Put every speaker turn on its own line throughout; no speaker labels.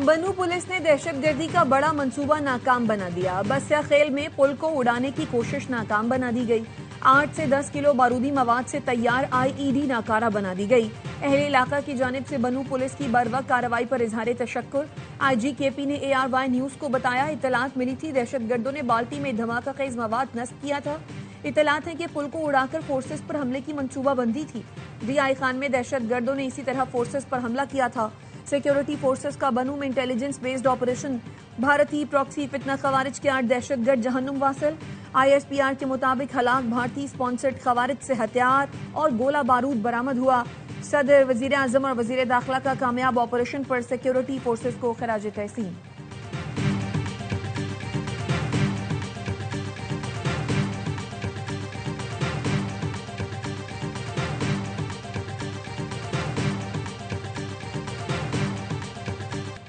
बनू पुलिस ने दहशतगर्दी का बड़ा मंसूबा नाकाम बना दिया। बसिया खेल में पुल को उड़ाने की कोशिश नाकाम बना दी गई। 8 से 10 किलो बारूदी मवाद से तैयार आईईडी नाकारा बना दी गई। अहले इलाका की जानिब से बनू पुलिस की बरवक्त कार्रवाई पर इजहार तशक्कुर। IGKP ने ARY न्यूज को बताया, इतलात मिली थी दहशतगर्दों ने बाल्टी में धमाका खेज मवाद नस्ब किया था। इतलात है कि पुल को उड़ाकर फोर्सेस पर हमले की मंसूबाबंदी थी। DI खान में दहशतगर्दों ने इसी तरह फोर्सेस पर हमला किया था। सिक्योरिटी फोर्सेस का बनू में इंटेलिजेंस बेस्ड ऑपरेशन। भारतीय प्रॉक्सी फितना खवारिज के 8 दहशतगर्द जहन्नुम वासिल। ISPR के मुताबिक हलाक भारतीय स्पॉन्सर्ड खवारिज से हथियार और गोला बारूद बरामद हुआ। सदर, वजीर आजम और वजीर दाखिला का कामयाब ऑपरेशन पर सिक्योरिटी फोर्सेस को खराज तहसीन।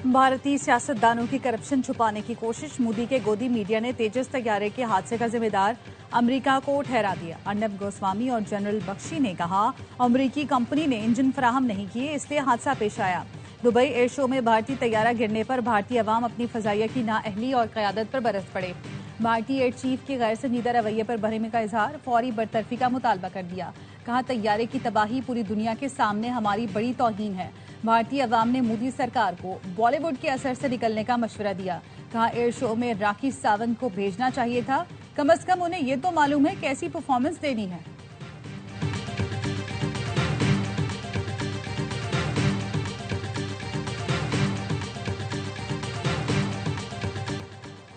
भारतीय सियासतदानों की करप्शन छुपाने की कोशिश। मोदी के गोदी मीडिया ने तेजस तैयारे के हादसे का जिम्मेदार अमेरिका को ठहरा दिया। अर्नब गोस्वामी और जनरल बख्शी ने कहा, अमेरिकी कंपनी ने इंजन फराहम नहीं किए, इसलिए हादसा पेश आया। दुबई एयर शो में भारतीय तैयारा गिरने पर भारतीय अवाम अपनी फजाइया की नाअहली और क़यादत पर बरस पड़े। भारतीय एयर चीफ के गैर संजीदा रवैये पर बरहमी का इजहार, फौरी बरतरफी का मुतालबा कर दिया। कहा, तैयारे की तबाही पूरी दुनिया के सामने हमारी बड़ी तौहीन है। भारतीय अवाम ने मोदी सरकार को बॉलीवुड के असर से निकलने का मशवरा दिया। कहा, एयर शो में राखी सावंत को भेजना चाहिए था, कम से कम उन्हें ये तो मालूम है कैसी परफॉर्मेंस देनी है।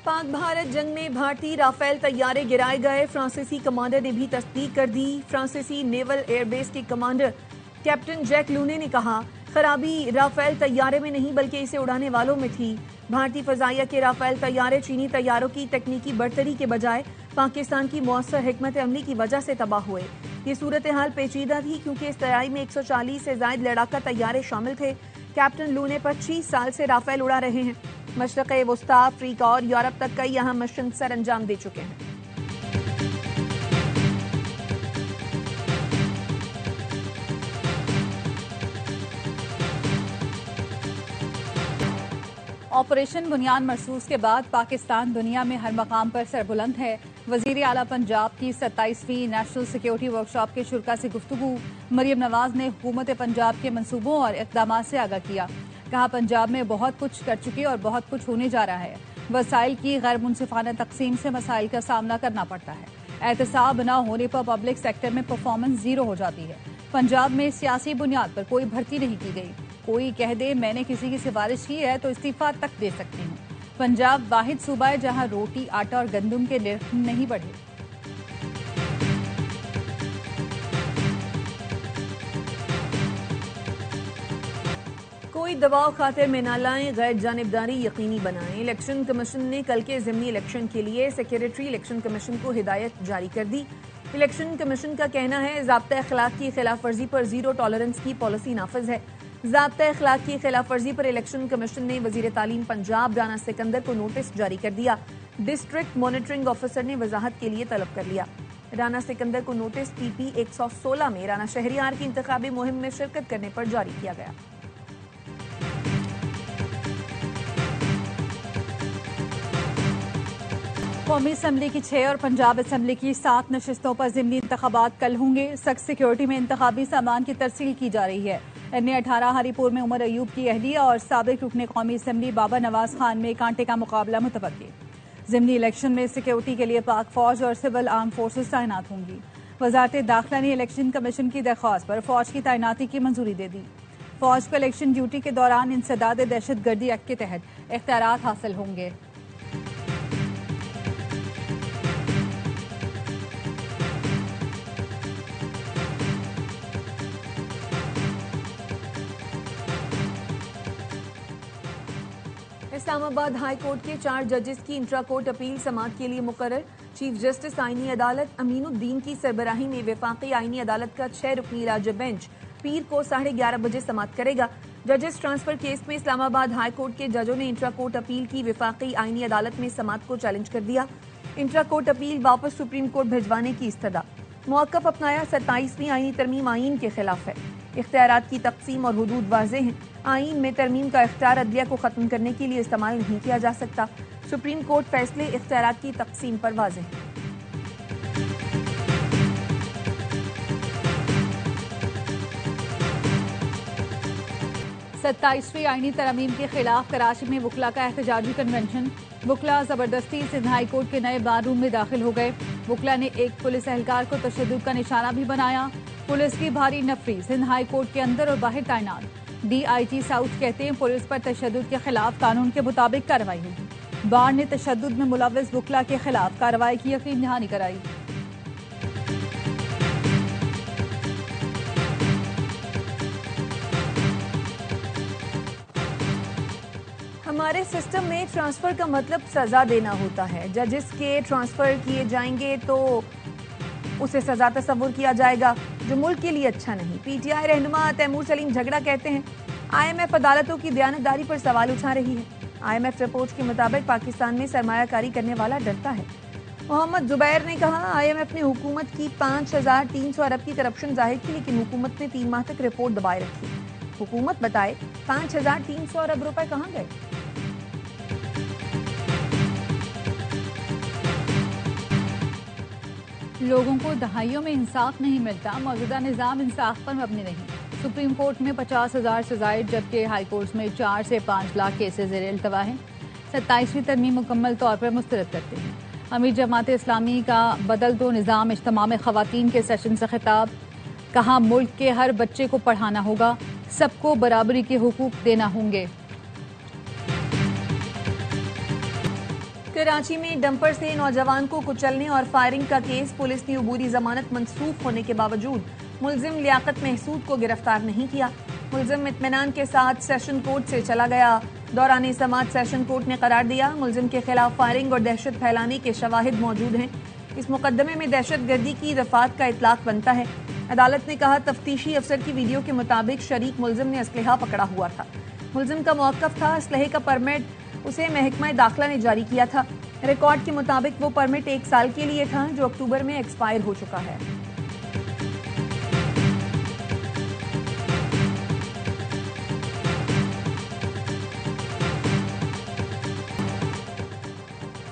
पाक भारत जंग में भारतीय राफेल तैयारे गिराए गए। फ्रांसीसी कमांडर ने भी तस्दीक कर दी। फ्रांसीसी नेवल एयरबेस के कमांडर कैप्टन जैक लूने ने कहा, खराबी राफेल तैयारे में नहीं बल्कि इसे उड़ाने वालों में थी। भारतीय फजाइया के राफेल तैयारे चीनी तैयारों की तकनीकी बढ़तरी के बजाय पाकिस्तान की मौसर हिकमत अमली की वजह से तबाह हुए। ये सूरत हाल पेचीदा थी क्योंकि इस तैयारी में 140 से जायद लड़ाका तैयारे शामिल थे। कैप्टन लूने 25 साल से राफेल उड़ा रहे हैं। मशरक़ वस्ता, अफ्रीका और यूरोप तक कई अहम मिशन सर अंजाम दे चुके हैं।
ऑपरेशन बुनियाद मरसूस के बाद पाकिस्तान दुनिया में हर मकाम पर सरबुलंद है। वजीर आला पंजाब की 27वीं नेशनल सिक्योरिटी वर्कशॉप के शुरा से गुफ्तगू। मरियम नवाज ने हुकूमत पंजाब के मंसूबों और इकदाम से आगाह किया। कहा, पंजाब में बहुत कुछ कर चुके और बहुत कुछ होने जा रहा है। वसाइल की गैर मुनसिफाना तकसीम से मसाइल का सामना करना पड़ता है। एहतसाब न होने पर पब्लिक सेक्टर में परफॉर्मेंस जीरो हो जाती है। पंजाब में सियासी बुनियाद पर कोई भर्ती नहीं की गई। कोई कह दे मैंने किसी की सिफारिश की है तो इस्तीफा तक दे सकती हूँ। पंजाब वाहिद सूबा है जहाँ रोटी, आटा और गंदम के निर्ख नहीं बढ़े।
कोई दबाव खातिर में न लाएं, गैर जानिबदारी यकीनी बनाएं। इलेक्शन कमीशन ने कल के ज़िमनी इलेक्शन के लिए सेक्रेटरी इलेक्शन कमीशन को हिदायत जारी कर दी। इलेक्शन कमीशन का कहना है, ज़ाब्ता अखलाक की खिलाफ वर्जी पर जीरो टॉलरेंस की पॉलिसी नाफिज है। ज़ाब्ता अखलाक की खिलाफ वर्जी पर इलेक्शन कमीशन ने वजीर तालीम पंजाब राना सिकंदर को नोटिस जारी कर दिया। डिस्ट्रिक्ट मॉनिटरिंग ऑफिसर ने वजाहत के लिए तलब कर लिया। राना सिकंदर को नोटिस PP 116 में राना शहरियार की इंतखाबी मुहिम में शिरकत करने पर जारी किया गया।
कौमी असम्बली की 6 और पंजाब असम्बली की 7 नशिस्तों पर ज़िमनी इंतखाबात कल होंगे। सख्त सिक्योरिटी में इंतखाबी सामान की तरसील की जा रही है। NA18 हरीपुर में उमर अयूब की अहलिया और साबिक रुकने कौमी असम्बली बाबा नवाज खान में कांटे का मुकाबला मुतवक्की। ज़िमनी इलेक्शन में सिक्योरिटी के लिए पाक फौज और सिविल आर्म फोर्सेज तैनात होंगी। वजारत दाखिला ने इलेक्शन कमीशन की दरख्वास्त पर फौज की तैनाती की मंजूरी दे दी। फौज को इलेक्शन ड्यूटी के दौरान इंसदाद दहशतगर्दी एक्ट के तहत इख्तियारात हासिल होंगे।
इस्लामाबाद हाई कोर्ट के 4 जजेस की इंट्रा कोर्ट अपील समाअत के लिए मुकर्रर। चीफ जस्टिस आईनी अदालत अमीनुद्दीन की सरबराही में वफाकी आईनी अदालत का 6 रुकनी राज्य बेंच पीर को 11:30 बजे समाअत करेगा। जजेस ट्रांसफर केस में इस्लामाबाद हाई कोर्ट के जजों ने इंट्रा कोर्ट अपील की वफाकी आईनी अदालत में समाअत को चैलेंज कर दिया। इंट्रा कोर्ट अपील वापस सुप्रीम कोर्ट भिजवाने की इस्तदा। मौक़िफ़ अपनाया, 27वीं आईनी तरमीम आईन के खिलाफ है। इख्तियारात की तकसीम और हुदूद वाज़ेह हैं। आईन में तरमीम का इख्तियार अदलिया को ख़त्म करने के लिए इस्तेमाल नहीं किया जा सकता। सुप्रीम कोर्ट फैसले इख्तियारात की तकसीम पर वाज़ेह हैं।
27वीं आईनी तरमीम के खिलाफ कराची में वुकला का एहतजाजी कन्वेंशन। वुकला जबरदस्ती सिंध हाई कोर्ट के नए बार रूम में दाखिल हो गए। वुकला ने एक पुलिस एहलकार को तशद्दुद का निशाना भी बनाया। पुलिस की भारी नफरी सिंध हाई कोर्ट के अंदर और बाहर तैनात। DIG साउथ कहते हैं पुलिस पर तशद्दुद के खिलाफ कानून के मुताबिक कार्रवाई होगी। बार ने तशद्दुद में मुलव्वस वुकला के खिलाफ कार्रवाई की यकीन दहानी कराई।
हमारे सिस्टम में ट्रांसफर का मतलब सजा देना होता है। जजेस के ट्रांसफर किए जाएंगे तो उसे सजा तस्वुर किया जाएगा, जो मुल्क के लिए अच्छा नहीं। PTI रहनुमा तैमूर सलीम झगड़ा कहते हैं IMF अदालतों की दयानतदारी पर सवाल उठा रही है। IMF रिपोर्ट के मुताबिक पाकिस्तान में सरमायाकारी करने वाला डरता है। मोहम्मद जुबैर ने कहा IMF ने हुकूमत की 5300 अरब की करप्शन जाहिर की, लेकिन हुकूमत ने 3 माह तक रिपोर्ट दबाए रखी। हुकूमत बताए 5300 अरब रुपए कहाँ गए।
लोगों को दहाइयों में इंसाफ नहीं मिलता, मौजूदा निज़ाम इंसाफ पर मबनी नहीं। सुप्रीम कोर्ट में 50,000 से जायद, जबकि हाई कोर्ट में 4 से 5 लाख केसेस ज़ेर इल्तवा हैं। 27वीं तरमीम मुकम्मल तौर पर मुस्तरद करते हैं। अमीर जमात इस्लामी का बदल दो निज़ाम इज्तिमा में ख़वातीन के सेशन से खिताब। कहा मुल्क के हर बच्चे को पढ़ाना होगा, सबको बराबरी के हुकूक देना होंगे।
कराची में डंपर से नौजवान को कुचलने और फायरिंग का केस। पुलिस ने अबूरी जमानत मंसूख होने के बावजूद मुलजिम लियाकत महसूद को गिरफ्तार नहीं किया। मुलजिम इत्मीनान के साथ सेशन कोर्ट से चला गया। दौरान समाअत सेशन कोर्ट ने करार दिया मुलजिम के खिलाफ फायरिंग और दहशत फैलाने के शवाहिद मौजूद हैं। इस मुकदमे में दहशत गर्दी की दफात का इतलाक बनता है। अदालत ने कहा तफ्तीशी अफसर की वीडियो के मुताबिक शरीक मुलजिम ने असलहा पकड़ा हुआ था। मुलजिम का मौक़िफ़ था असलहे का परमिट उसे महकमा दाखिला ने जारी किया था। रिकॉर्ड के मुताबिक वो परमिट 1 साल के लिए था, जो अक्टूबर में एक्सपायर हो चुका है।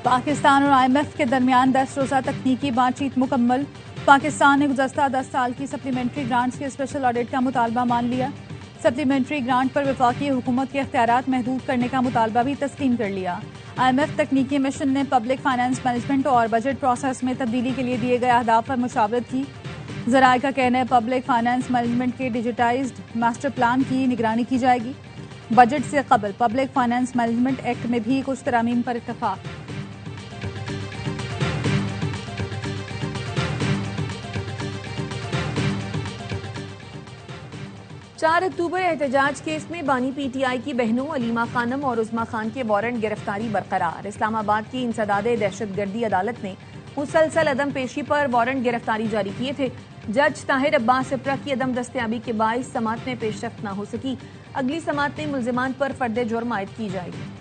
पाकिस्तान और IMF के दरमियान 10 रोज़ा तकनीकी बातचीत मुकम्मल। पाकिस्तान ने गुज़श्ता 10 साल की सप्लीमेंट्री ग्रांट्स के स्पेशल ऑडिट का मुतालबा मान लिया। सप्लीमेंट्री ग्रांट पर वफाकी हुकूमत के इख्तियारात महदूद करने का मुतालबा भी तस्लीम कर लिया। IMF तकनीकी मिशन ने पब्लिक फाइनेंस मैनेजमेंट और बजट प्रोसेस में तब्दीली के लिए दिए गए अहदाफ पर मुशावरत की। ज़राए का कहना है पब्लिक फाइनेंस मैनेजमेंट के डिजिटाइज्ड मास्टर प्लान की निगरानी की जाएगी। बजट से कबल पब्लिक फाइनेंस मैनेजमेंट एक्ट में भी कुछ तरामीम पर इत्तफाक।
4 अक्टूबर एहतजाज केस में बानी PTI की बहनों अलीमा खानम और उज़मा खान के वारंट गिरफ्तारी बरकरार। इस्लामाबाद की इंसदादे दहशतगर्दी अदालत ने मुसलसल अदम पेशी पर वारंट गिरफ्तारी जारी किए थे। जज ताहिर अब्बास इप्रा की अदम दस्तयाबी के बाइस समात में पेशरफ्त न हो सकी। अगली समात में मुलजिमान पर फर्द जुर्म आयद की जाएगी।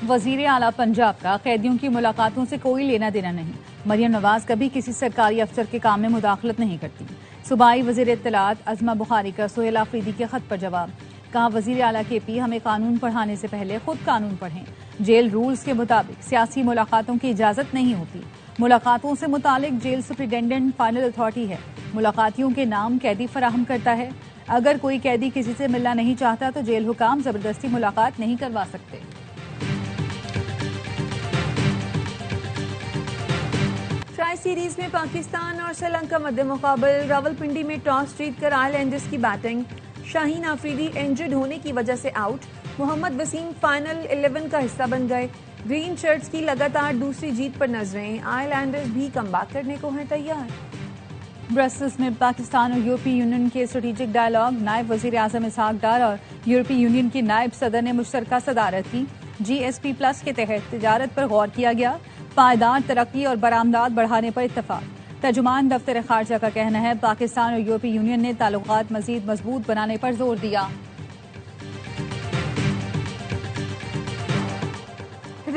वजीर आला पंजाब का कैदियों की मुलाकातों से कोई लेना देना नहीं। मरियम नवाज कभी किसी सरकारी अफसर के काम में मुदाखलत नहीं करती। सूबाई वजीर इत्तलात अज़मा बुखारी का सुहेल आफरीदी के खत पर जवाब। कहा वजीर आला KP हमें कानून पढ़ाने से पहले खुद कानून पढ़ें। जेल रूल्स के मुताबिक सियासी मुलाकातों की इजाजत नहीं होती। मुलाकातों से मुतालिक जेल सुप्रिटेंडेंट फाइनल अथॉरिटी है। मुलाकातियों के नाम कैदी फराहम करता है। अगर कोई कैदी किसी से मिलना नहीं चाहता तो जेल हुकाम जबरदस्ती मुलाकात नहीं करवा सकते।
ट्राई सीरीज में पाकिस्तान और श्रीलंका मध्य मुकाबल। रावलपिंडी में टॉस जीतकर आइलैंडर्स की बैटिंग। शाहीन आफरीदी इंजर्ड होने की वजह से आउट। मोहम्मद वसीम फाइनल 11 का हिस्सा बन गए। ग्रीन शर्ट्स की लगातार दूसरी जीत पर नजरें। आइलैंडर्स भी कमबैक करने को हैं तैयार।
ब्रसेल्स में पाकिस्तान और यूरोपीय यूनियन के स्ट्रेटेजिक डायलॉग। नायब वजीर आजम इसहाक डार और यूरोपीय यूनियन के नायब सदर ने मुश्तरका सदारत की। GSP+ के तहत तिजारत पर गौर किया गया। पायदार तरक्की और बरामदात बढ़ाने पर इत्तफाक। तर्जुमान दफ्तर खारजा का कहना है पाकिस्तान और यूरोपीय यूनियन ने ताल्लुकात मजीद मजबूत बनाने पर जोर दिया।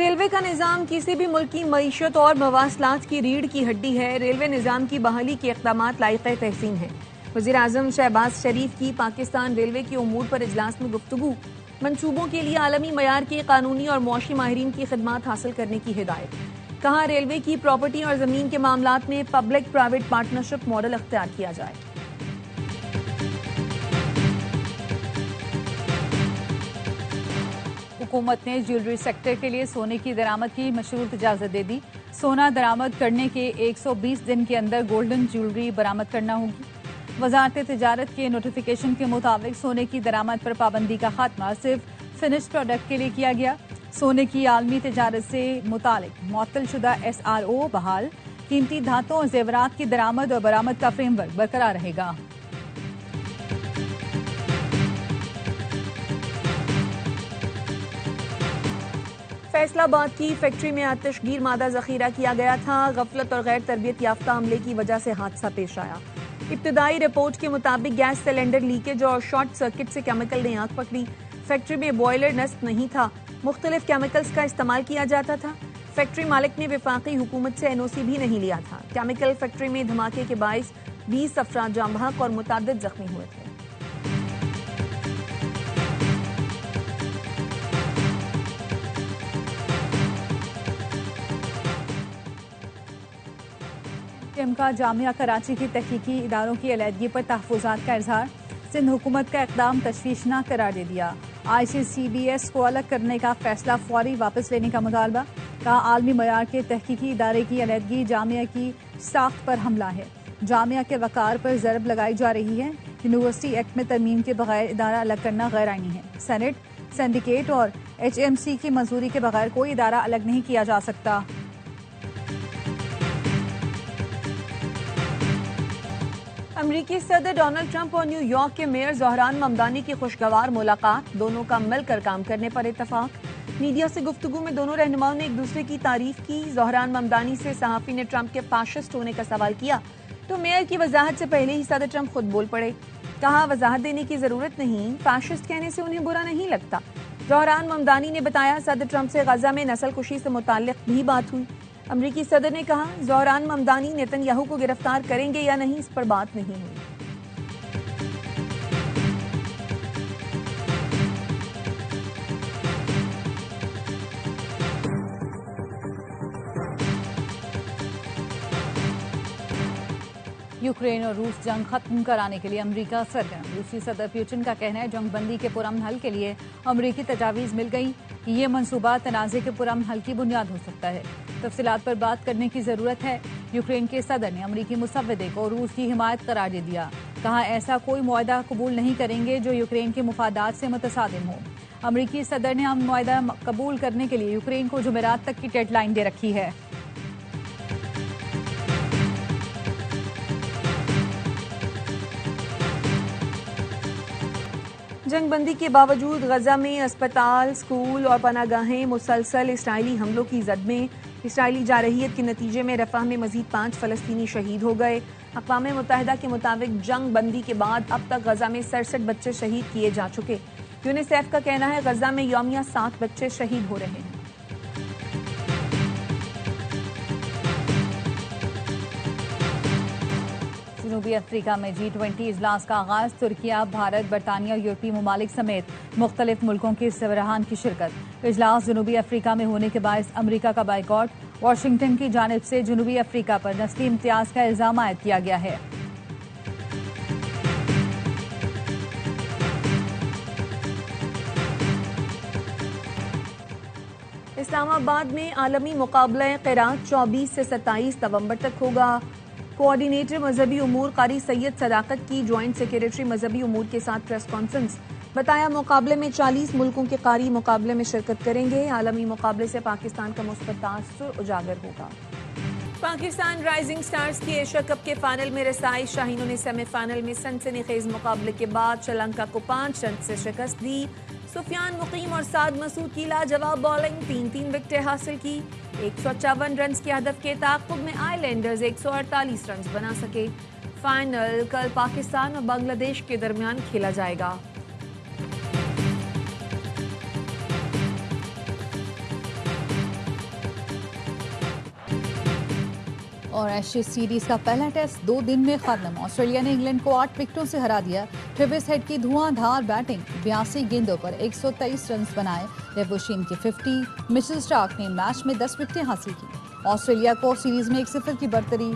रेलवे का निज़ाम किसी भी मुल्क की मईशत और मवासलात की रीढ़ की हड्डी है। रेलवे निज़ाम की बहाली के इक़दामात लायक़े तहसीन हैं। वज़ीर-ए-आज़म शहबाज शरीफ की पाकिस्तान रेलवे के उमूर पर इजलास में गुफ्तगू। मंसूबों के लिए आलमी मयार के कानूनी और मुआशी माहिरीन की खिदमात हासिल करने की हिदायत। कहा, रेलवे की प्रॉपर्टी और ज़मीन के मामलात में पब्लिक प्राइवेट पार्टनरशिप मॉडल अख्तियार किया जाए।
हुकूमत ने ज्वेलरी सेक्टर के लिए सोने की दरामद की मशरूत इजाज़त दे दी। सोना दरामद करने के 120 दिन के अंदर गोल्डन ज्वेलरी बरामद करना होगी। वजारत तिजारत के नोटिफिकेशन के मुताबिक सोने की दरामद पर पाबंदी का खात्मा सिर्फ फिनिश प्रोडक्ट के लिए किया गया। सोने की आलमी तिजारत से मुतालिक मुअत्तल शुदा SRO बहाल। कीमती धातों और जेवरात की दरामद और बरामद का फ्रेमवर्क बरकरार रहेगा।
फैसलाबाद की फैक्ट्री में आतिशगीर मादा जखीरा किया गया था। गफलत और गैर तरबियत याफ्ता अमले की वजह से हादसा पेश आया। इब्तदाई रिपोर्ट के मुताबिक गैस सिलेंडर लीकेज और शॉर्ट सर्किट से केमिकल ने आग पकड़ी। फैक्ट्री में बॉयलर नस्ब नहीं था, मुख्तलिफ केमिकल्स का इस्तेमाल किया जाता था। फैक्ट्री मालिक ने वफाकी हुकूमत से NOC भी नहीं लिया था। केमिकल फैक्ट्री में धमाके के बाइस 20 अफराद जाँ बहक और मुतअद्दिद जख्मी हुए थे।
का जामिया कराची की तहकीकी इदारों की अलहदगी पर तहफ़्फ़ुज़ात का इजहार। सिंध हुकूमत का इक़दाम तशवीशनाक करार दे दिया। ICCBS को अलग करने का फैसला फौरी वापस लेने का मुतालबा। कहा, आलमी मयार के तहकीकी इदारे की अलहदगी जामिया की साख्त पर हमला है। जामिया के वक़ार पर ज़रब लगाई जा रही है। यूनिवर्सिटी एक्ट में तरमीम के बगैर इदारा अलग करना गैर आइनी है। सेनेट, सिंडिकेट और HMC की मंजूरी के बगैर कोई इदारा अलग नहीं किया जा सकता।
अमरीकी सदर डोनाल्ड ट्रंप और न्यूयॉर्क के मेयर ज़ोहरान ममदानी की खुशगवार मुलाकात। दोनों का मिलकर काम करने पर इत्तफाक। मीडिया से गुफ्तगू में दोनों रहनुमाओं ने एक दूसरे की तारीफ की। ज़ोहरान ममदानी से सहाफ़ी ने ट्रंप के फाशिस्ट होने का सवाल किया तो मेयर की वजाहत से पहले ही सदर ट्रंप खुद बोल पड़े। कहा, वजाहत देने की जरूरत नहीं, फाशिस्ट कहने से उन्हें बुरा नहीं लगता। ज़ोहरान ममदानी ने बताया, सदर ट्रंप से गजा में नस्ल कुशी से मुताल्लिक भी बात हुई। अमरीकी सदर ने कहा, ज़ोहरान ममदानी नेतन्याहू को गिरफ्तार करेंगे या नहीं, इस पर बात नहीं हुई।
यूक्रेन और रूस जंग खत्म कराने के लिए अमेरिका सरगर्म। रूसी सदर पुतिन का कहना है, जंग बंदी के पुरअमन हल के लिए अमेरिकी तजावीज़ मिल गई। ये मंसूबा तनाज़े के पुरअमन हल की बुनियाद हो सकता है। तफसीलात पर बात करने की जरूरत है। यूक्रेन के सदर ने अमेरिकी मुसव्वदे को रूस की हिमायत करार दे दिया। कहा, ऐसा कोई मुआहदा कबूल नहीं करेंगे जो यूक्रेन के मुफादात से मुतसादिम हो। अमेरिकी सदर ने हम मुआहदा कबूल करने के लिए यूक्रेन को जुमेरात तक की डेडलाइन दे रखी है।
जंगबंदी के बावजूद गजा में अस्पताल, स्कूल और पनागाहें मुसलसल इसराइली हमलों की जद में। इसराइली जारहियत के नतीजे में रफाह में मजीद 5 फलस्तीनी शहीद हो गए। अक़वाम मुत्तहिदा के मुताबिक जंग बंदी के बाद अब तक गजा में 67 बच्चे शहीद किए जा चुके। यूनिसेफ का कहना है, गजा में यौमिया 7 बच्चे शहीद हो रहे हैं।
जनूबी अफ्रीका में G20 इजलास का आगाज। तुर्किया, भारत, बरतानिया और यूरोपीय ममालिक समेत मुख्तलिफ मुल्कों के सरबराहान की शिरकत। इजलास जनूबी अफ्रीका में होने के बायस अमरीका का बाइकॉट। वाशिंगटन की जानिब से जनूबी अफ्रीका पर नस्ली इम्तियाज का इल्जाम आयद किया गया है।
इस्लामाबाद में आलमी मुकाबला क़िरात 24 से 27 नवंबर तक होगा। कोऑर्डिनेटर मजहबी उमूर कारी सैयद सदाकत की जॉइंट सेक्रेटरी मजहबी उमूर के साथ प्रेस कॉन्फ्रेंस। बताया, मुकाबले में 40 मुल्कों के कारी मुकाबले में शिरकत करेंगे। आलमी मुकाबले से पाकिस्तान का मुस्बत तासुर उजागर होगा। पाकिस्तान राइजिंग स्टार्स की एशिया कप के फाइनल में रसाई। शाहीनों ने सेमीफाइनल में सनसनीखेज मुकाबले के बाद श्रीलंका को 5 रन से शिकस्त दी। सुफियान मुकीम और साद मसूद की लाजवाब बॉलिंग, 3-3 विकेटें हासिल की। 154 रन के हदफ के ताक़ुब में आइलैंडर्स 148 रन बना सके। फाइनल कल पाकिस्तान और बांग्लादेश के दरमियान खेला जाएगा।
और एशेज सीरीज का पहला टेस्ट 2 दिन में खत्म। ऑस्ट्रेलिया ने इंग्लैंड को 8 विकेटों से हरा दिया। ट्रेविस हेड की धुआंधार बैटिंग, 82 गेंदों पर 123 रन बनाए। लेवोशिन की 50, मिचेल स्टार्क ने मैच में 10 विकेटें हासिल की। ऑस्ट्रेलिया को सीरीज में 1-0 की बढ़तरी